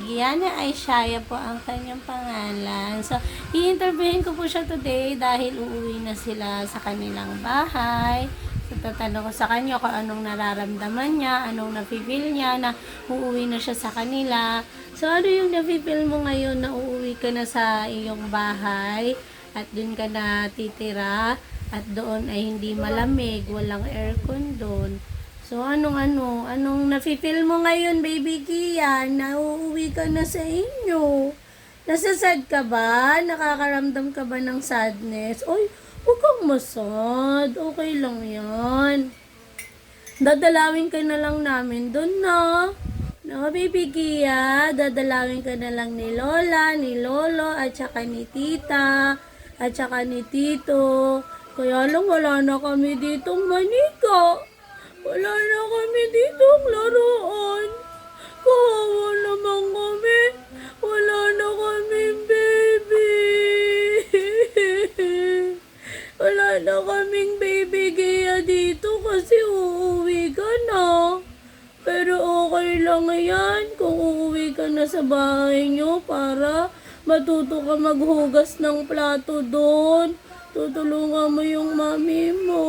Gianna Aishaya po ang kanyang pangalan. So, i-interviewin ko po siya today dahil uuwi na sila sa kanilang bahay. So, tatanong ko sa kanya kung anong nararamdaman niya, anong nafe-feel niya na uuwi na siya sa kanila. So, ano yung nafe-feel mo ngayon na uuwi ka na sa iyong bahay at dun ka na titira at doon ay hindi malamig, walang aircon doon. So, anong nafe-feel mo ngayon, baby Kia? Nauuwi ka na sa inyo. Nasasad ka ba? Nakakaramdam ka ba ng sadness? Oy, huwag kang masad. Okay lang yan. Dadalawin ka na lang namin doon, no? No, baby Kia, dadalawin ka na lang ni Lola, ni Lolo, at saka ni Tita, at saka ni Tito. Kaya lang wala na kami ditong manika. Wala na kami ditong laruan. Kawawa naman kami. Wala na kami baby. Wala na kaming baby Gia dito kasi uuwi ka na. Pero okay lang yan kung uuwi ka na sa bahay nyo para matuto ka maghugas ng plato doon. Tutulungan mo yung mami mo.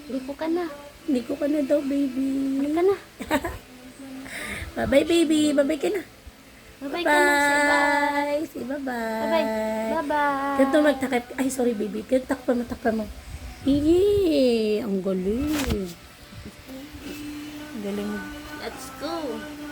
Lipo ka na. Hindi ko ka na daw, baby. Ano ka na? Bye-bye, baby. Bye-bye ka na. Bye-bye ka na. Bye. Say bye-bye. Bye-bye. Bye-bye. Ganito magtakip. Ay, sorry, baby. Ganito takpan mo. Ang galing. Ang galing. Let's go.